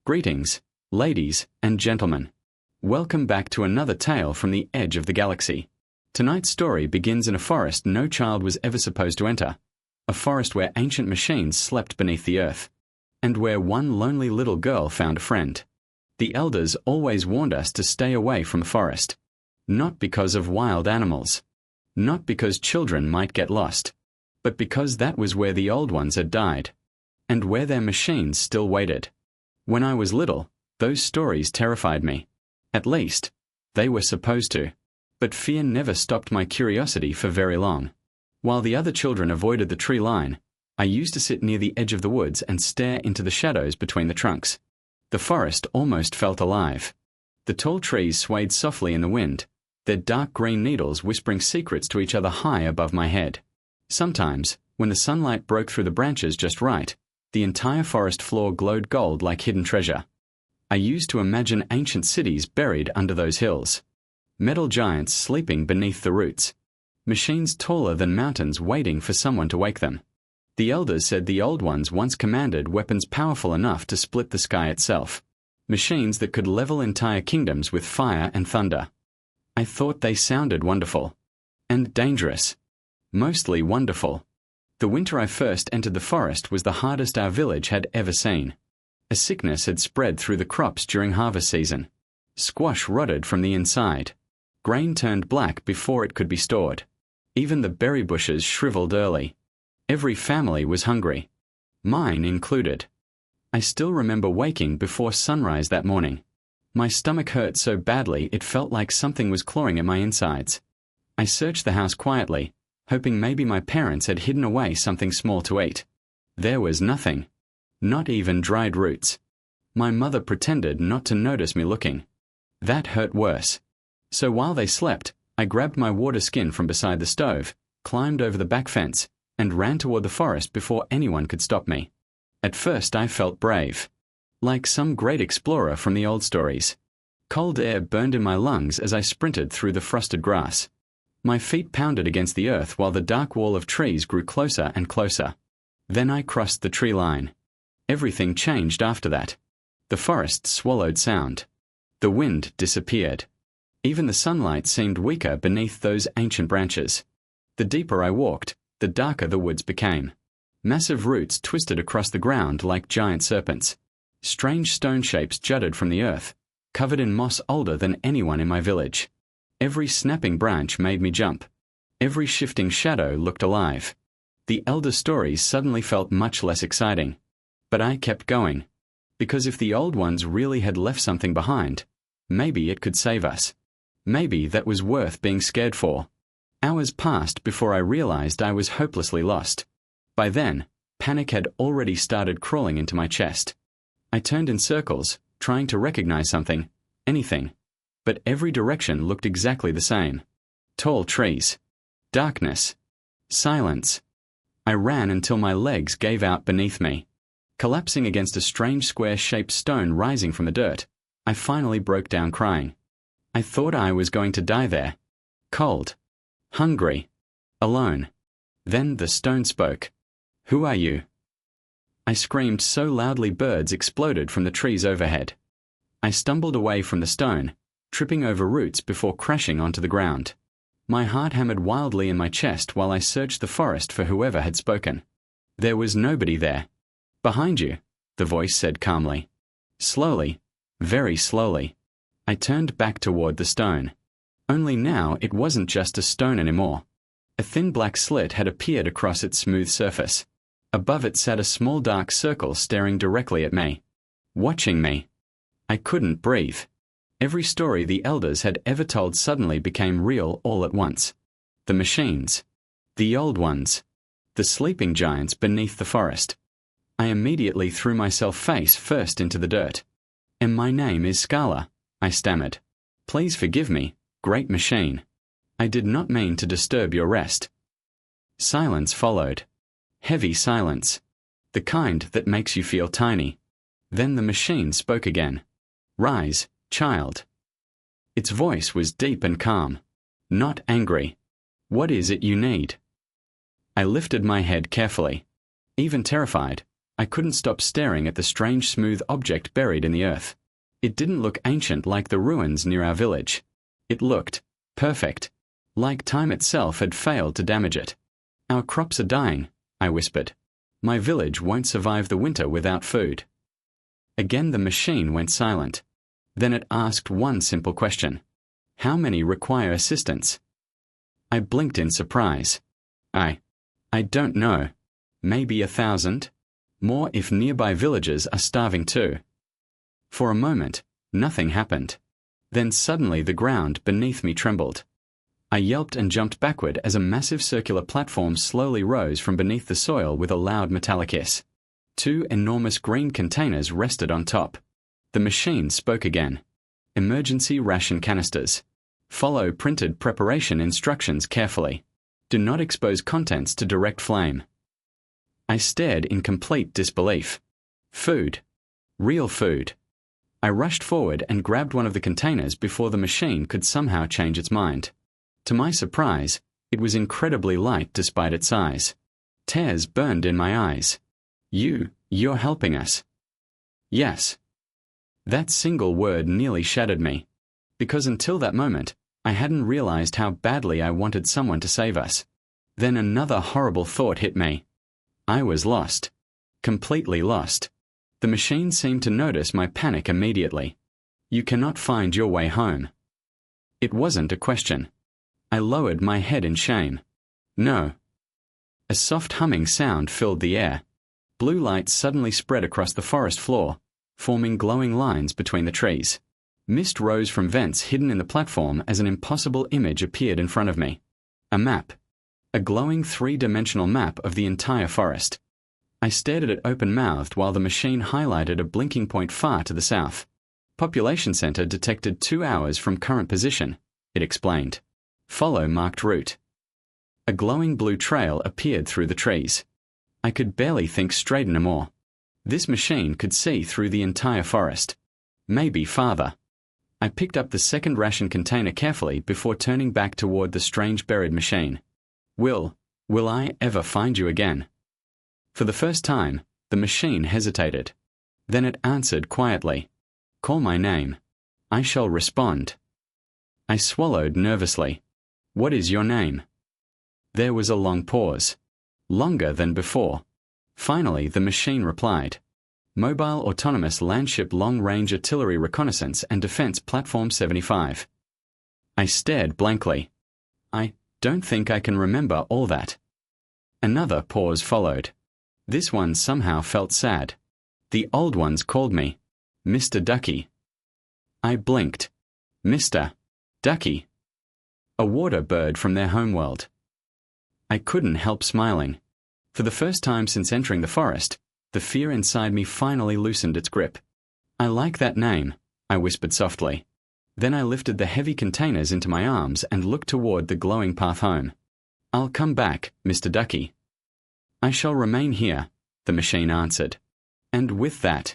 Greetings, ladies and gentlemen. Welcome back to another tale from the edge of the galaxy. Tonight's story begins in a forest no child was ever supposed to enter, a forest where ancient machines slept beneath the earth, and where one lonely little girl found a friend. The elders always warned us to stay away from the forest, not because of wild animals, not because children might get lost, but because that was where the old ones had died, and where their machines still waited. When I was little, those stories terrified me. At least, they were supposed to. But fear never stopped my curiosity for very long. While the other children avoided the tree line, I used to sit near the edge of the woods and stare into the shadows between the trunks. The forest almost felt alive. The tall trees swayed softly in the wind, their dark green needles whispering secrets to each other high above my head. Sometimes, when the sunlight broke through the branches just right, the entire forest floor glowed gold like hidden treasure. I used to imagine ancient cities buried under those hills, metal giants sleeping beneath the roots, machines taller than mountains waiting for someone to wake them. The elders said the old ones once commanded weapons powerful enough to split the sky itself, machines that could level entire kingdoms with fire and thunder. I thought they sounded wonderful. And dangerous. Mostly wonderful. The winter I first entered the forest was the hardest our village had ever seen. A sickness had spread through the crops during harvest season. Squash rotted from the inside. Grain turned black before it could be stored. Even the berry bushes shriveled early. Every family was hungry. Mine included. I still remember waking before sunrise that morning. My stomach hurt so badly it felt like something was clawing at my insides. I searched the house quietly, hoping maybe my parents had hidden away something small to eat. There was nothing. Not even dried roots. My mother pretended not to notice me looking. That hurt worse. So while they slept, I grabbed my water skin from beside the stove, climbed over the back fence, and ran toward the forest before anyone could stop me. At first I felt brave. Like some great explorer from the old stories. Cold air burned in my lungs as I sprinted through the frosted grass. My feet pounded against the earth while the dark wall of trees grew closer and closer. Then I crossed the tree line. Everything changed after that. The forest swallowed sound. The wind disappeared. Even the sunlight seemed weaker beneath those ancient branches. The deeper I walked, the darker the woods became. Massive roots twisted across the ground like giant serpents. Strange stone shapes jutted from the earth, covered in moss older than anyone in my village. Every snapping branch made me jump. Every shifting shadow looked alive. The elder stories suddenly felt much less exciting. But I kept going. Because if the old ones really had left something behind, maybe it could save us. Maybe that was worth being scared for. Hours passed before I realized I was hopelessly lost. By then, panic had already started crawling into my chest. I turned in circles, trying to recognize something, anything. But every direction looked exactly the same. Tall trees. Darkness. Silence. I ran until my legs gave out beneath me. Collapsing against a strange square-shaped stone rising from the dirt, I finally broke down crying. I thought I was going to die there. Cold. Hungry. Alone. Then the stone spoke. "Who are you?" I screamed so loudly birds exploded from the trees overhead. I stumbled away from the stone, tripping over roots before crashing onto the ground. My heart hammered wildly in my chest while I searched the forest for whoever had spoken. There was nobody there. "Behind you," the voice said calmly. Slowly, very slowly, I turned back toward the stone. Only now it wasn't just a stone anymore. A thin black slit had appeared across its smooth surface. Above it sat a small dark circle staring directly at me. Watching me. I couldn't breathe. Every story the elders had ever told suddenly became real all at once. The machines. The old ones. The sleeping giants beneath the forest. I immediately threw myself face first into the dirt. "And my name is Scala," I stammered. "Please forgive me, great machine. I did not mean to disturb your rest." Silence followed. Heavy silence. The kind that makes you feel tiny. Then the machine spoke again. "Rise, child." Its voice was deep and calm. Not angry. "What is it you need?" I lifted my head carefully. Even terrified, I couldn't stop staring at the strange smooth object buried in the earth. It didn't look ancient like the ruins near our village. It looked perfect, like time itself had failed to damage it. Our crops are dying, I whispered. My village won't survive the winter without food. Again the machine went silent. Then it asked one simple question. How many require assistance? I blinked in surprise. I don't know. Maybe 1,000? More if nearby villagers are starving too. For a moment, nothing happened. Then suddenly the ground beneath me trembled. I yelped and jumped backward as a massive circular platform slowly rose from beneath the soil with a loud metallic hiss. 2 enormous green containers rested on top. The machine spoke again. Emergency ration canisters. Follow printed preparation instructions carefully. Do not expose contents to direct flame. I stared in complete disbelief. Food. Real food. I rushed forward and grabbed one of the containers before the machine could somehow change its mind. To my surprise, it was incredibly light despite its size. Tears burned in my eyes. You're helping us. Yes. That single word nearly shattered me. Because until that moment, I hadn't realized how badly I wanted someone to save us. Then another horrible thought hit me. I was lost. Completely lost. The machine seemed to notice my panic immediately. You cannot find your way home. It wasn't a question. I lowered my head in shame. No. A soft humming sound filled the air. Blue light suddenly spread across the forest floor, forming glowing lines between the trees. Mist rose from vents hidden in the platform as an impossible image appeared in front of me. A map. A glowing 3-dimensional map of the entire forest. I stared at it open-mouthed while the machine highlighted a blinking point far to the south. Population center detected 2 hours from current position, it explained. Follow marked route. A glowing blue trail appeared through the trees. I could barely think straight anymore. This machine could see through the entire forest. Maybe farther. I picked up the second ration container carefully before turning back toward the strange buried machine. Will I ever find you again? For the first time, the machine hesitated. Then it answered quietly. Call my name. I shall respond. I swallowed nervously. What is your name? There was a long pause. Longer than before. Finally, the machine replied. Mobile Autonomous Landship Long-Range Artillery Reconnaissance and Defense Platform 75. I stared blankly. I don't think I can remember all that. Another pause followed. This one somehow felt sad. The old ones called me Mr. Ducky. I blinked. Mr. Ducky. A water bird from their homeworld. I couldn't help smiling. For the first time since entering the forest, the fear inside me finally loosened its grip. I like that name, I whispered softly. Then I lifted the heavy containers into my arms and looked toward the glowing path home. I'll come back, Mr. Ducky. I shall remain here, the machine answered. And with that,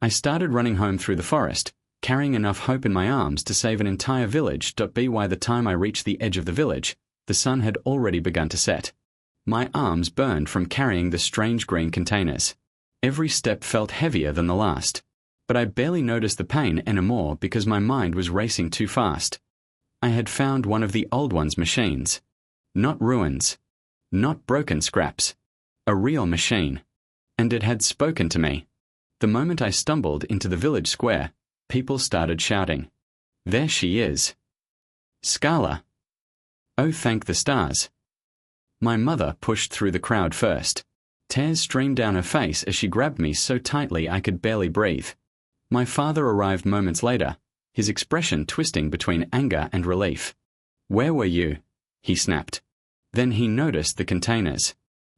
I started running home through the forest, carrying enough hope in my arms to save an entire village. By the time I reached the edge of the village, the sun had already begun to set. My arms burned from carrying the strange green containers. Every step felt heavier than the last, but I barely noticed the pain anymore because my mind was racing too fast. I had found one of the old one's machines. Not ruins. Not broken scraps. A real machine. And it had spoken to me. The moment I stumbled into the village square, people started shouting. There she is. Scala. Oh, thank the stars. My mother pushed through the crowd first. Tears streamed down her face as she grabbed me so tightly I could barely breathe. My father arrived moments later, his expression twisting between anger and relief. Where were you? He snapped. Then he noticed the containers.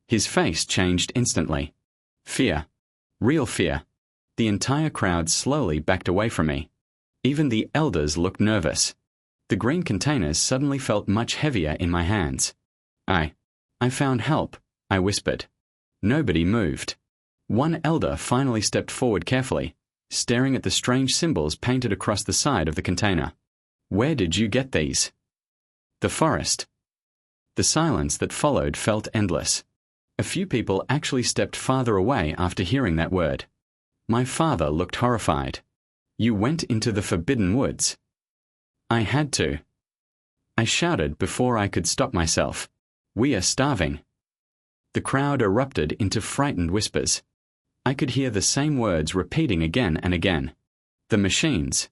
His face changed instantly. Fear. Real fear. The entire crowd slowly backed away from me. Even the elders looked nervous. The green containers suddenly felt much heavier in my hands. I found help, I whispered. Nobody moved. One elder finally stepped forward carefully, staring at the strange symbols painted across the side of the container. Where did you get these? The forest. The silence that followed felt endless. A few people actually stepped farther away after hearing that word. My father looked horrified. "You went into the forbidden woods." "I had to." I shouted before I could stop myself. "We are starving." The crowd erupted into frightened whispers. I could hear the same words repeating again and again. "The machines."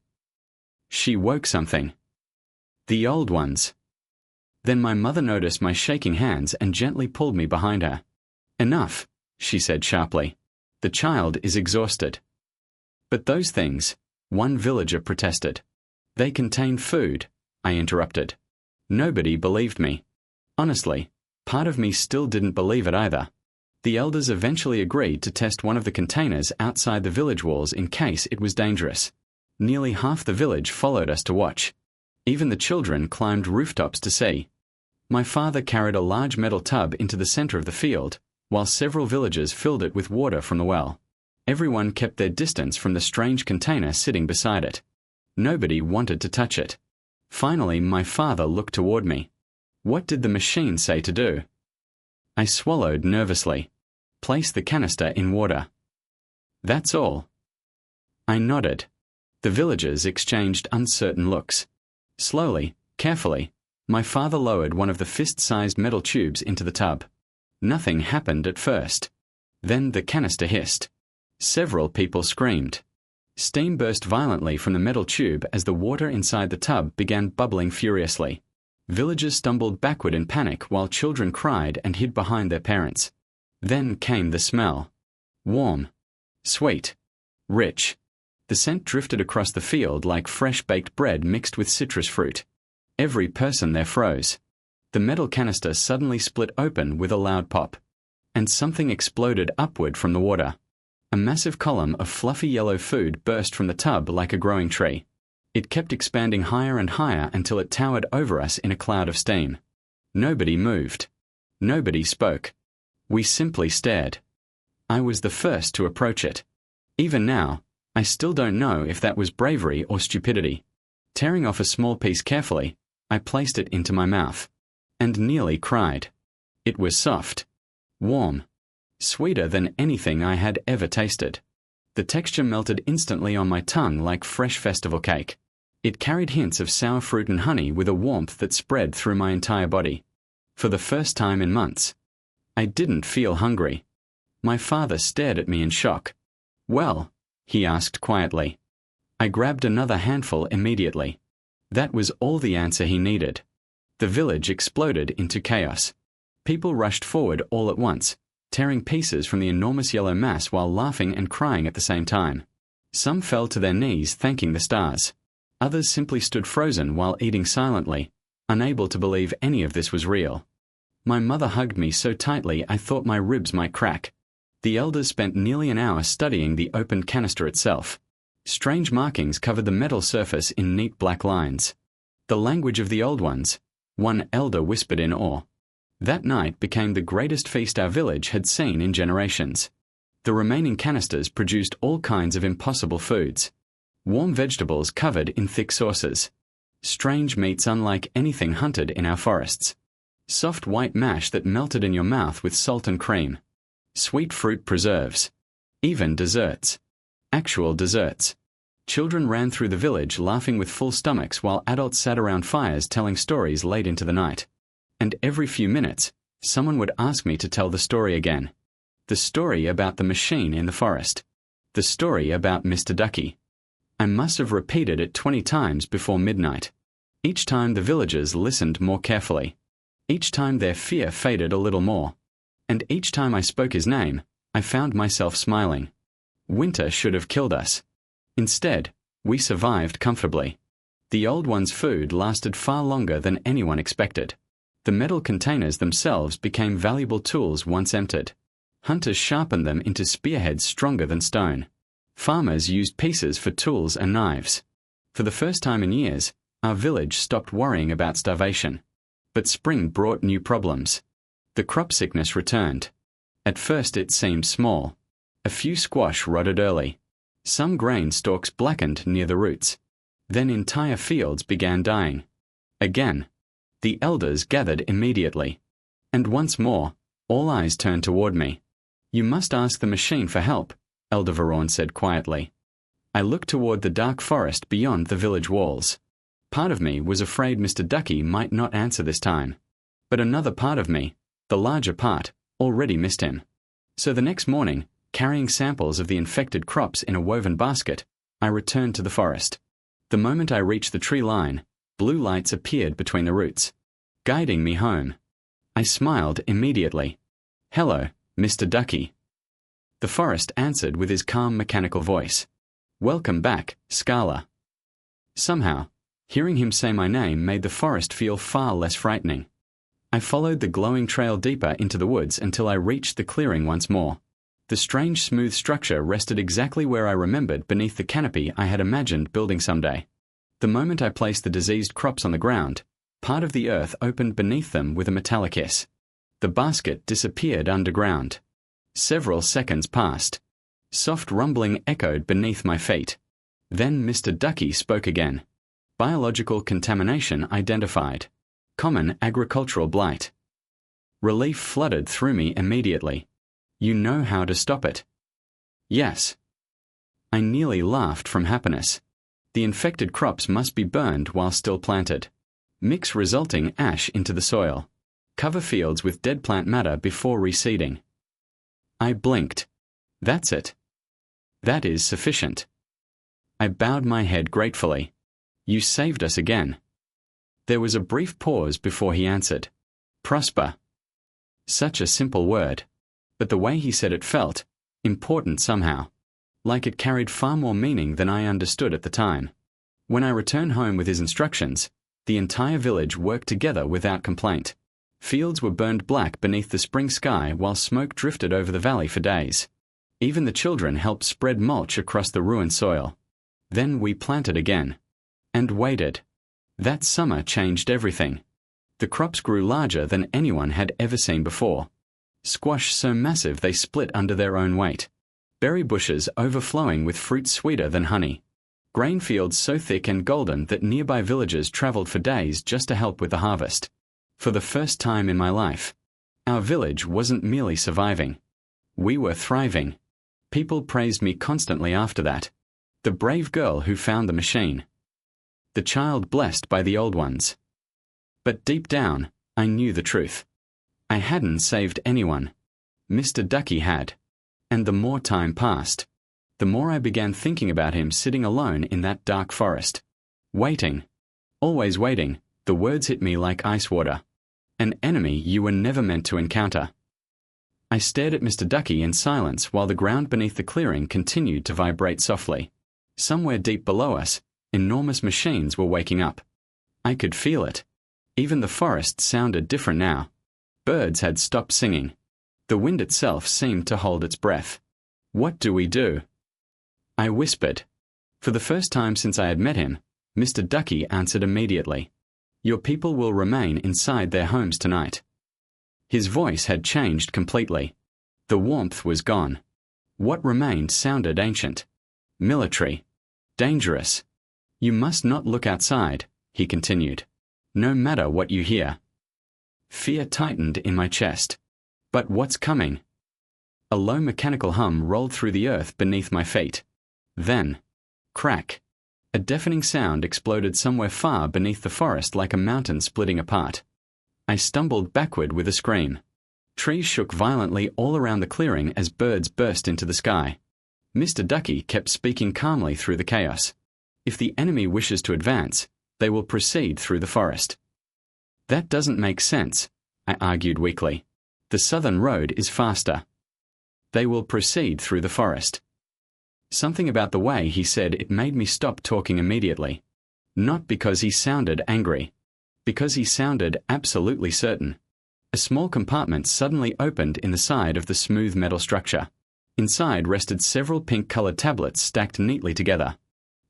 "She woke something." "The old ones." Then my mother noticed my shaking hands and gently pulled me behind her. "Enough," she said sharply. "The child is exhausted." "But those things," one villager protested. "They contain food," I interrupted. Nobody believed me. Honestly, part of me still didn't believe it either. The elders eventually agreed to test one of the containers outside the village walls in case it was dangerous. Nearly half the village followed us to watch. Even the children climbed rooftops to see. My father carried a large metal tub into the center of the field, while several villagers filled it with water from the well. Everyone kept their distance from the strange container sitting beside it. Nobody wanted to touch it. Finally, my father looked toward me. "What did the machine say to do?" I swallowed nervously. "Place the canister in water." "That's all." I nodded. The villagers exchanged uncertain looks. Slowly, carefully, my father lowered one of the fist-sized metal tubes into the tub. Nothing happened at first. Then the canister hissed. Several people screamed. Steam burst violently from the metal tube as the water inside the tub began bubbling furiously. Villagers stumbled backward in panic while children cried and hid behind their parents. Then came the smell. Warm. Sweet. Rich. The scent drifted across the field like fresh-baked bread mixed with citrus fruit. Every person there froze. The metal canister suddenly split open with a loud pop. And something exploded upward from the water. A massive column of fluffy yellow food burst from the tub like a growing tree. It kept expanding higher and higher until it towered over us in a cloud of steam. Nobody moved. Nobody spoke. We simply stared. I was the first to approach it. Even now, I still don't know if that was bravery or stupidity. Tearing off a small piece carefully, I placed it into my mouth. And nearly cried. It was soft. Warm. Sweeter than anything I had ever tasted. The texture melted instantly on my tongue like fresh festival cake. It carried hints of sour fruit and honey with a warmth that spread through my entire body. For the first time in months, I didn't feel hungry. My father stared at me in shock. "Well?" he asked quietly. I grabbed another handful immediately. That was all the answer he needed. The village exploded into chaos. People rushed forward all at once, tearing pieces from the enormous yellow mass while laughing and crying at the same time. Some fell to their knees thanking the stars. Others simply stood frozen while eating silently, unable to believe any of this was real. My mother hugged me so tightly I thought my ribs might crack. The elders spent nearly an hour studying the opened canister itself. Strange markings covered the metal surface in neat black lines. The language of the old ones, one elder whispered in awe. That night became the greatest feast our village had seen in generations. The remaining canisters produced all kinds of impossible foods. Warm vegetables covered in thick sauces. Strange meats unlike anything hunted in our forests. Soft white mash that melted in your mouth with salt and cream. Sweet fruit preserves. Even desserts. Actual desserts. Children ran through the village laughing with full stomachs while adults sat around fires telling stories late into the night. And every few minutes, someone would ask me to tell the story again. The story about the machine in the forest. The story about Mr. Ducky. I must have repeated it 20 times before midnight. Each time the villagers listened more carefully. Each time their fear faded a little more. And each time I spoke his name, I found myself smiling. Winter should have killed us. Instead, we survived comfortably. The old one's food lasted far longer than anyone expected. The metal containers themselves became valuable tools once emptied. Hunters sharpened them into spearheads stronger than stone. Farmers used pieces for tools and knives. For the first time in years, our village stopped worrying about starvation. But spring brought new problems. The crop sickness returned. At first it seemed small. A few squash rotted early. Some grain stalks blackened near the roots. Then entire fields began dying. Again. The elders gathered immediately. And once more, All eyes turned toward me. "You must ask the machine for help," Elder Varon said quietly. I looked toward the dark forest beyond the village walls. Part of me was afraid Mr. Ducky might not answer this time. But another part of me, the larger part, already missed him. So the next morning, carrying samples of the infected crops in a woven basket, I returned to the forest. The moment I reached the tree line, blue lights appeared between the roots, guiding me home. I smiled immediately. "Hello, Mr. Ducky." The forest answered with his calm mechanical voice. "Welcome back, Scala." Somehow, hearing him say my name made the forest feel far less frightening. I followed the glowing trail deeper into the woods until I reached the clearing once more. The strange smooth structure rested exactly where I remembered beneath the canopy I had imagined building someday. The moment I placed the diseased crops on the ground, part of the earth opened beneath them with a metallic hiss. The basket disappeared underground. Several seconds passed. Soft rumbling echoed beneath my feet. Then Mr. Ducky spoke again. "Biological contamination identified. Common agricultural blight." Relief flooded through me immediately. "You know how to stop it?" "Yes." I nearly laughed from happiness. The infected crops must be burned while still planted. Mix resulting ash into the soil. Cover fields with dead plant matter before reseeding. I blinked. "That's it. That is sufficient." I bowed my head gratefully. "You saved us again." There was a brief pause before he answered. "Prosper." Such a simple word. But the way he said it felt important somehow. Like it carried far more meaning than I understood at the time. When I returned home with his instructions, the entire village worked together without complaint. Fields were burned black beneath the spring sky while smoke drifted over the valley for days. Even the children helped spread mulch across the ruined soil. Then we planted again. And waited. That summer changed everything. The crops grew larger than anyone had ever seen before. Squash so massive they split under their own weight. Berry bushes overflowing with fruit sweeter than honey. Grain fields so thick and golden that nearby villagers traveled for days just to help with the harvest. For the first time in my life, our village wasn't merely surviving. We were thriving. People praised me constantly after that. The brave girl who found the machine. The child blessed by the old ones. But deep down, I knew the truth. I hadn't saved anyone. Mr. Ducky had. And the more time passed, the more I began thinking about him sitting alone in that dark forest. Waiting. Always waiting, the words hit me like ice water. An enemy you were never meant to encounter. I stared at Mr. Ducky in silence while the ground beneath the clearing continued to vibrate softly. Somewhere deep below us, enormous machines were waking up. I could feel it. Even the forest sounded different now. Birds had stopped singing. The wind itself seemed to hold its breath. "What do we do?" I whispered. For the first time since I had met him, Mr. Ducky answered immediately. "Your people will remain inside their homes tonight." His voice had changed completely. The warmth was gone. What remained sounded ancient. Military. Dangerous. "You must not look outside," he continued. "No matter what you hear." Fear tightened in my chest. But what's coming? A low mechanical hum rolled through the earth beneath my feet. Then, crack. A deafening sound exploded somewhere far beneath the forest like a mountain splitting apart. I stumbled backward with a scream. Trees shook violently all around the clearing as birds burst into the sky. Mr. Ducky kept speaking calmly through the chaos. "If the enemy wishes to advance, they will proceed through the forest." "That doesn't make sense," I argued weakly. "The southern road is faster." "They will proceed through the forest." Something about the way he said it made me stop talking immediately. Not because he sounded angry. Because he sounded absolutely certain. A small compartment suddenly opened in the side of the smooth metal structure. Inside rested several pink-colored tablets stacked neatly together.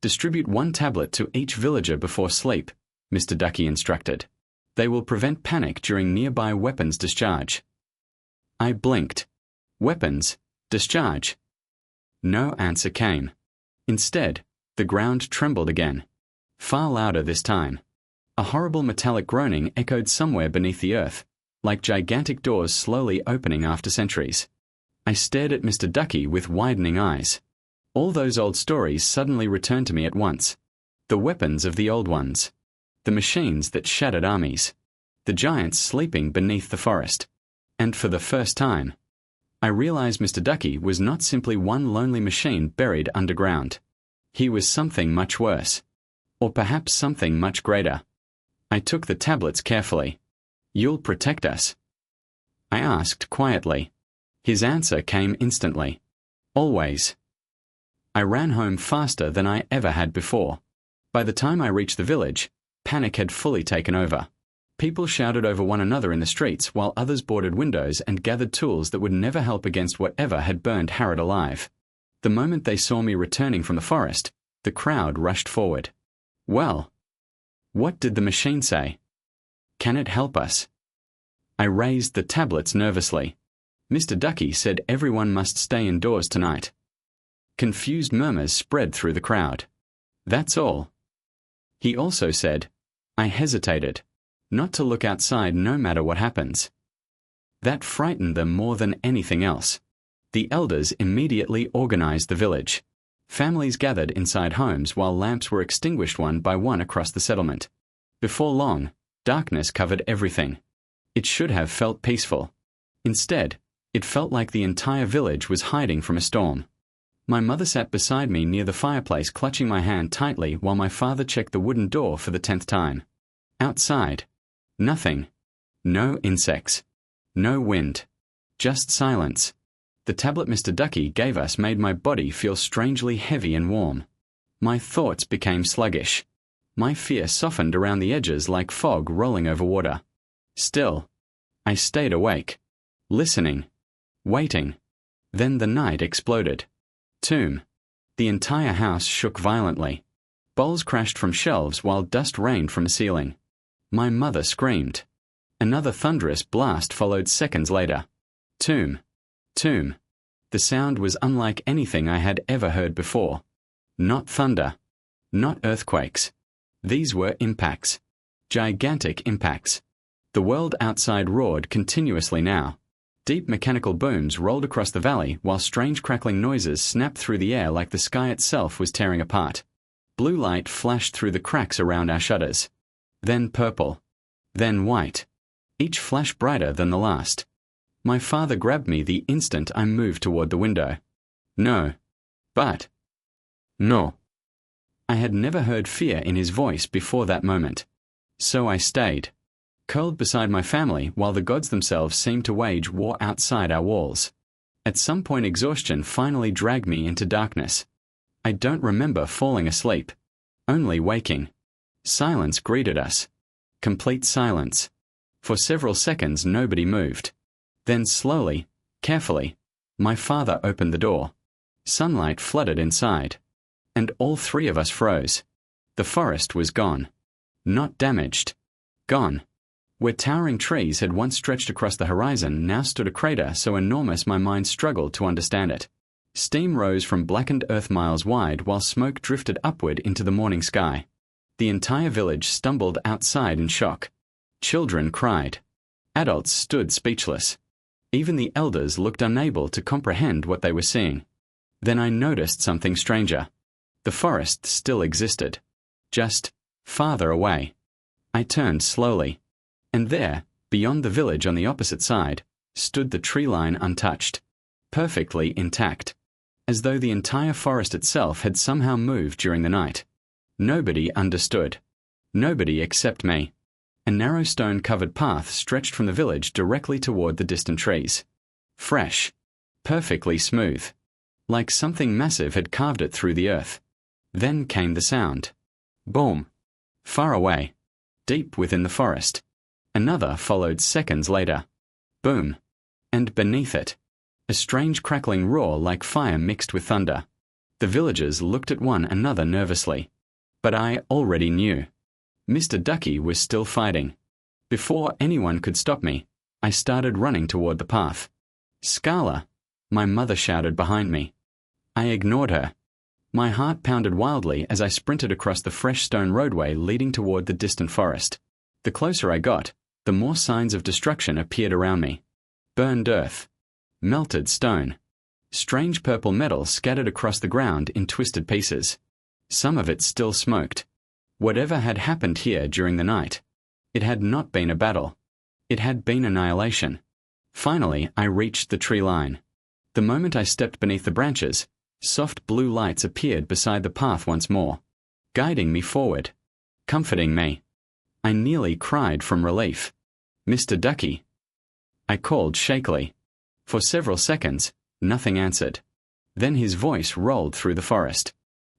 "Distribute one tablet to each villager before sleep," Mr. Ducky instructed. "They will prevent panic during nearby weapons discharge." I blinked. Weapons? Discharge? No answer came. Instead, the ground trembled again. Far louder this time. A horrible metallic groaning echoed somewhere beneath the earth, like gigantic doors slowly opening after centuries. I stared at Mr. Ducky with widening eyes. All those old stories suddenly returned to me at once. The weapons of the old ones. The machines that shattered armies. The giants sleeping beneath the forest. And for the first time, I realized Mr. Ducky was not simply one lonely machine buried underground. He was something much worse. Or perhaps something much greater. I took the tablets carefully. "You'll protect us?" I asked quietly. His answer came instantly. "Always." I ran home faster than I ever had before. By the time I reached the village, panic had fully taken over. People shouted over one another in the streets while others boarded windows and gathered tools that would never help against whatever had burned Harrod alive. The moment they saw me returning from the forest, the crowd rushed forward. Well, what did the machine say? Can it help us? I raised the tablets nervously. Mr. Ducky said everyone must stay indoors tonight. Confused murmurs spread through the crowd. That's all. He also said, I hesitated, not to look outside no matter what happens. That frightened them more than anything else. The elders immediately organized the village. Families gathered inside homes while lamps were extinguished one by one across the settlement. Before long, darkness covered everything. It should have felt peaceful. Instead, it felt like the entire village was hiding from a storm. My mother sat beside me near the fireplace, clutching my hand tightly while my father checked the wooden door for the 10th time. Outside, nothing. No insects. No wind. Just silence. The tablet Mr. Ducky gave us made my body feel strangely heavy and warm. My thoughts became sluggish. My fear softened around the edges like fog rolling over water. Still, I stayed awake, listening, waiting. Then the night exploded. Tomb. The entire house shook violently. Bowls crashed from shelves while dust rained from the ceiling. My mother screamed. Another thunderous blast followed seconds later. Tomb. Tomb. The sound was unlike anything I had ever heard before. Not thunder. Not earthquakes. These were impacts. Gigantic impacts. The world outside roared continuously now. Deep mechanical booms rolled across the valley while strange crackling noises snapped through the air like the sky itself was tearing apart. Blue light flashed through the cracks around our shutters. Then purple. Then white. Each flash brighter than the last. My father grabbed me the instant I moved toward the window. No. But. No. I had never heard fear in his voice before that moment. So I stayed, curled beside my family while the gods themselves seemed to wage war outside our walls. At some point exhaustion finally dragged me into darkness. I don't remember falling asleep. Only waking. Silence greeted us. Complete silence. For several seconds nobody moved. Then slowly, carefully, my father opened the door. Sunlight flooded inside. And all three of us froze. The forest was gone. Not damaged. Gone. Where towering trees had once stretched across the horizon now stood a crater so enormous my mind struggled to understand it. Steam rose from blackened earth miles wide while smoke drifted upward into the morning sky. The entire village stumbled outside in shock. Children cried. Adults stood speechless. Even the elders looked unable to comprehend what they were seeing. Then I noticed something stranger. The forest still existed. Just farther away. I turned slowly. And there, beyond the village on the opposite side, stood the tree line untouched. Perfectly intact. As though the entire forest itself had somehow moved during the night. Nobody understood. Nobody except me. A narrow stone-covered path stretched from the village directly toward the distant trees. Fresh. Perfectly smooth. Like something massive had carved it through the earth. Then came the sound. Boom. Far away. Deep within the forest. Another followed seconds later. Boom. And beneath it, a strange crackling roar like fire mixed with thunder. The villagers looked at one another nervously. But I already knew. Mr. Ducky was still fighting. Before anyone could stop me, I started running toward the path. Scala! My mother shouted behind me. I ignored her. My heart pounded wildly as I sprinted across the fresh stone roadway leading toward the distant forest. The closer I got, the more signs of destruction appeared around me. Burned earth, melted stone, strange purple metal scattered across the ground in twisted pieces. Some of it still smoked. Whatever had happened here during the night, it had not been a battle. It had been annihilation. Finally, I reached the tree line. The moment I stepped beneath the branches, soft blue lights appeared beside the path once more, guiding me forward, comforting me. I nearly cried from relief. "Mr. Ducky." I called shakily. For several seconds, nothing answered. Then his voice rolled through the forest.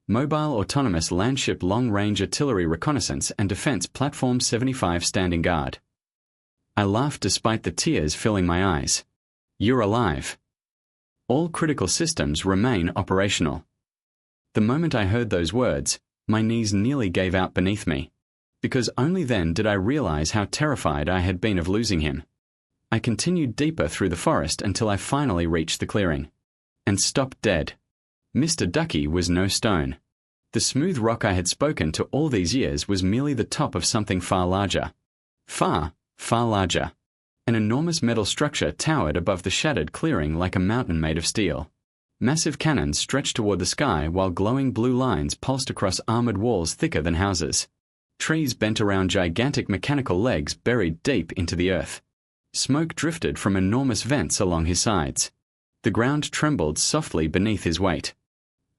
"Mobile Autonomous Landship Long-Range Artillery Reconnaissance and Defense Platform 75 standing guard." I laughed despite the tears filling my eyes. "You're alive. All critical systems remain operational." The moment I heard those words, my knees nearly gave out beneath me, because only then did I realize how terrified I had been of losing him. I continued deeper through the forest until I finally reached the clearing, and stopped dead. Mr. Ducky was no stone. The smooth rock I had spoken to all these years was merely the top of something far larger. Far, far larger. An enormous metal structure towered above the shattered clearing like a mountain made of steel. Massive cannons stretched toward the sky while glowing blue lines pulsed across armored walls thicker than houses. Trees bent around gigantic mechanical legs buried deep into the earth. Smoke drifted from enormous vents along his sides. The ground trembled softly beneath his weight.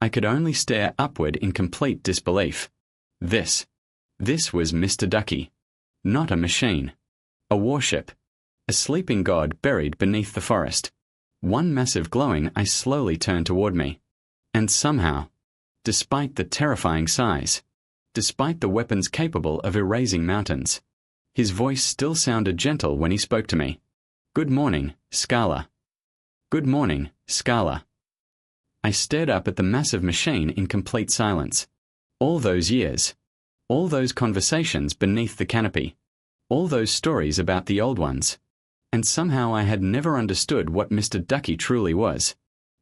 I could only stare upward in complete disbelief. This was Mr. Ducky. Not a machine. A warship. A sleeping god buried beneath the forest. One massive glowing eye slowly turned toward me. And somehow, despite the terrifying size, despite the weapons capable of erasing mountains, his voice still sounded gentle when he spoke to me. "Good morning, Scala." "Good morning, Scala." I stared up at the massive machine in complete silence. All those years, all those conversations beneath the canopy, all those stories about the old ones, and somehow I had never understood what Mr. Ducky truly was.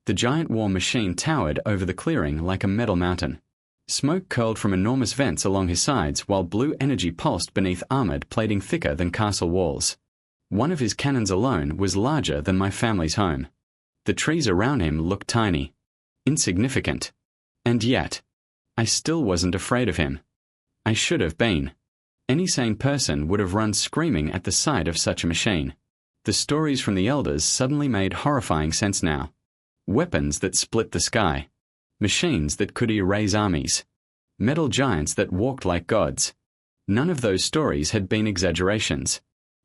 The giant war machine towered over the clearing like a metal mountain. Smoke curled from enormous vents along his sides while blue energy pulsed beneath armored plating thicker than castle walls. One of his cannons alone was larger than my family's home. The trees around him looked tiny, insignificant. And yet, I still wasn't afraid of him. I should have been. Any sane person would have run screaming at the sight of such a machine. The stories from the elders suddenly made horrifying sense now. Weapons that split the sky. Machines that could erase armies. Metal giants that walked like gods. None of those stories had been exaggerations.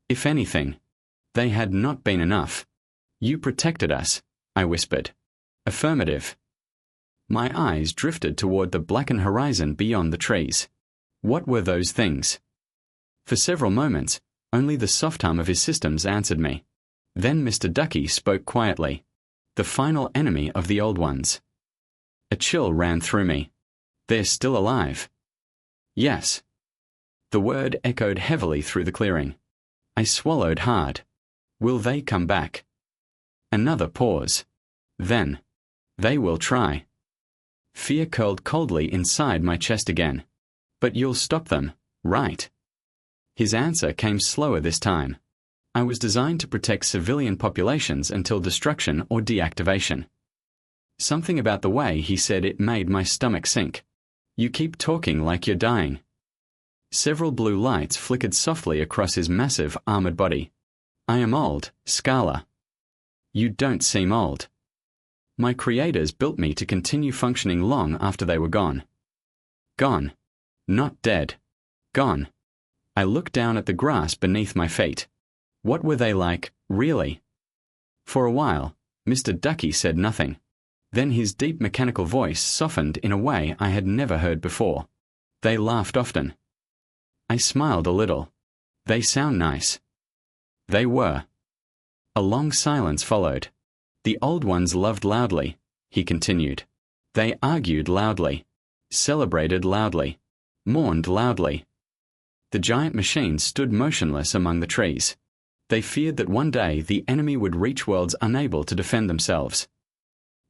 If anything, they had not been enough. "You protected us," I whispered. "Affirmative." My eyes drifted toward the blackened horizon beyond the trees. What were those things? For several moments, only the soft hum of his systems answered me. Then Mr. Ducky spoke quietly. "The final enemy of the old ones." A chill ran through me. "They're still alive." "Yes." The word echoed heavily through the clearing. I swallowed hard. "Will they come back?" Another pause. Then, "They will try." Fear curled coldly inside my chest again. "But you'll stop them, right?" His answer came slower this time. I was designed to protect civilian populations until destruction or deactivation. Something about the way he said it made my stomach sink. "You keep talking like you're dying." Several blue lights flickered softly across his massive armored body. "I am old, Scala." "You don't seem old." My creators built me to continue functioning long after they were gone. Gone. Not dead. Gone. I looked down at the grass beneath my feet. What were they like, really? For a while, Mr. Ducky said nothing. Then his deep mechanical voice softened in a way I had never heard before. "They laughed often." I smiled a little. "They sound nice." They were. A long silence followed. "The old ones loved loudly," he continued. "They argued loudly, celebrated loudly, mourned loudly." The giant machine stood motionless among the trees. They feared that one day the enemy would reach worlds unable to defend themselves.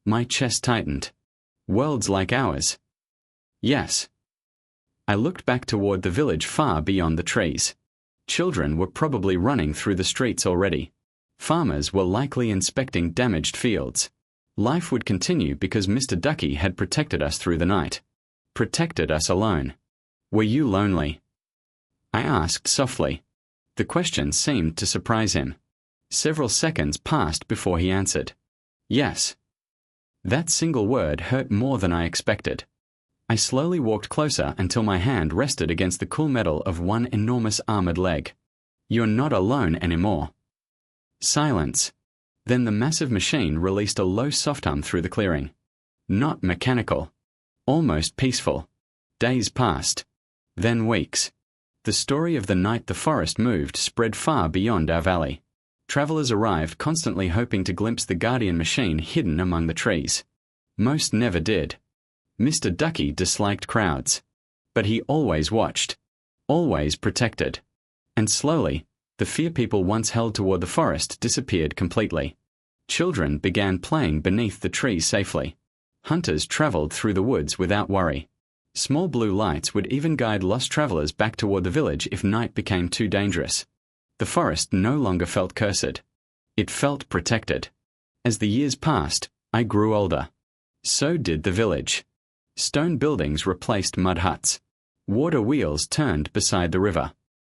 My chest tightened. Worlds like ours? Yes. I looked back toward the village far beyond the trees. Children were probably running through the streets already. Farmers were likely inspecting damaged fields. Life would continue because Mr. Ducky had protected us through the night. Protected us alone. Were you lonely? I asked softly. The question seemed to surprise him. Several seconds passed before he answered. Yes. That single word hurt more than I expected. I slowly walked closer until my hand rested against the cool metal of one enormous armored leg. You're not alone anymore. Silence. Then the massive machine released a low soft hum through the clearing. Not mechanical. Almost peaceful. Days passed. Then weeks. The story of the night the forest moved spread far beyond our valley. Travelers arrived constantly hoping to glimpse the guardian machine hidden among the trees. Most never did. Mr. Ducky disliked crowds. But he always watched. Always protected. And slowly, the fear people once held toward the forest disappeared completely. Children began playing beneath the trees safely. Hunters traveled through the woods without worry. Small blue lights would even guide lost travelers back toward the village if night became too dangerous. The forest no longer felt cursed. It felt protected. As the years passed, I grew older. So did the village. Stone buildings replaced mud huts. Water wheels turned beside the river.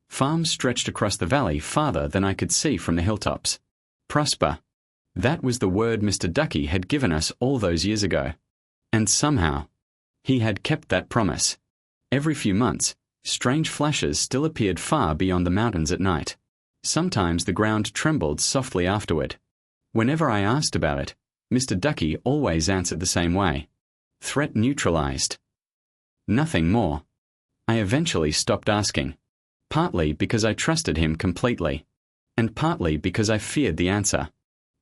Farms stretched across the valley farther than I could see from the hilltops. Prosper. That was the word Mr. Ducky had given us all those years ago. And somehow, he had kept that promise. Every few months, strange flashes still appeared far beyond the mountains at night. Sometimes the ground trembled softly afterward. Whenever I asked about it, Mr. Ducky always answered the same way. Threat neutralized. Nothing more. I eventually stopped asking. Partly because I trusted him completely. And partly because I feared the answer.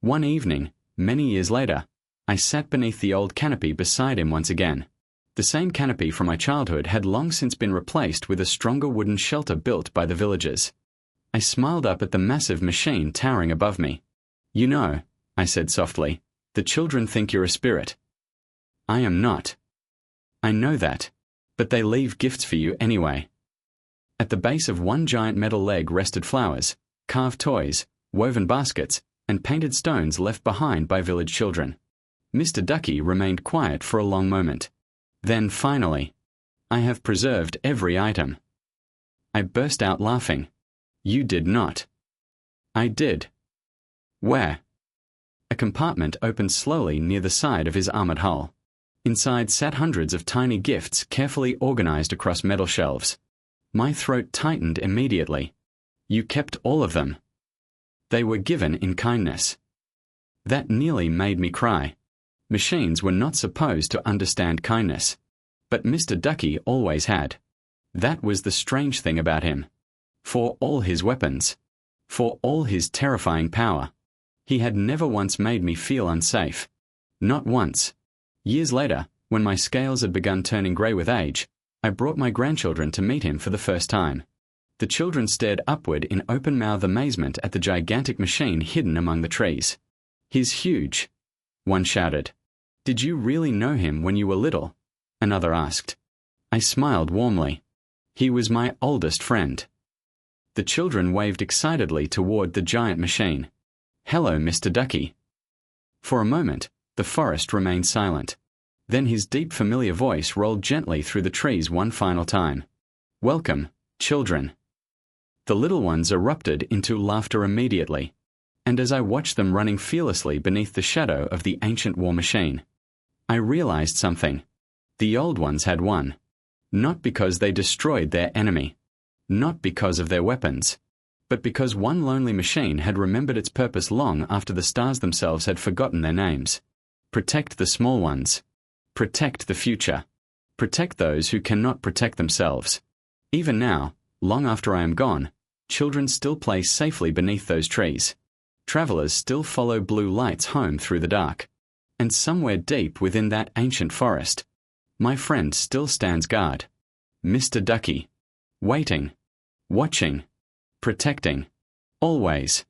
One evening, many years later, I sat beneath the old canopy beside him once again. The same canopy from my childhood had long since been replaced with a stronger wooden shelter built by the villagers. I smiled up at the massive machine towering above me. You know, I said softly, the children think you're a spirit. I am not. I know that, but they leave gifts for you anyway. At the base of one giant metal leg rested flowers, carved toys, woven baskets, and painted stones left behind by village children. Mr. Ducky remained quiet for a long moment. Then finally, I have preserved every item. I burst out laughing. You did not. I did. Where? A compartment opened slowly near the side of his armored hull. Inside sat hundreds of tiny gifts carefully organized across metal shelves. My throat tightened immediately. You kept all of them. They were given in kindness. That nearly made me cry. Machines were not supposed to understand kindness. But Mr. Ducky always had. That was the strange thing about him. For all his weapons, for all his terrifying power, he had never once made me feel unsafe. Not once. Years later, when my scales had begun turning grey with age, I brought my grandchildren to meet him for the first time. The children stared upward in open-mouthed amazement at the gigantic machine hidden among the trees. He's huge, one shouted. Did you really know him when you were little? Another asked. I smiled warmly. He was my oldest friend. The children waved excitedly toward the giant machine. Hello, Mr. Ducky. For a moment, the forest remained silent. Then his deep familiar voice rolled gently through the trees one final time. Welcome, children. The little ones erupted into laughter immediately, and as I watched them running fearlessly beneath the shadow of the ancient war machine, I realized something. The old ones had won. Not because they destroyed their enemy. Not because of their weapons. But because one lonely machine had remembered its purpose long after the stars themselves had forgotten their names. Protect the small ones. Protect the future. Protect those who cannot protect themselves. Even now, long after I am gone, children still play safely beneath those trees. Travelers still follow blue lights home through the dark. And somewhere deep within that ancient forest, my friend still stands guard. Mr. Ducky. Waiting. Watching. Protecting. Always.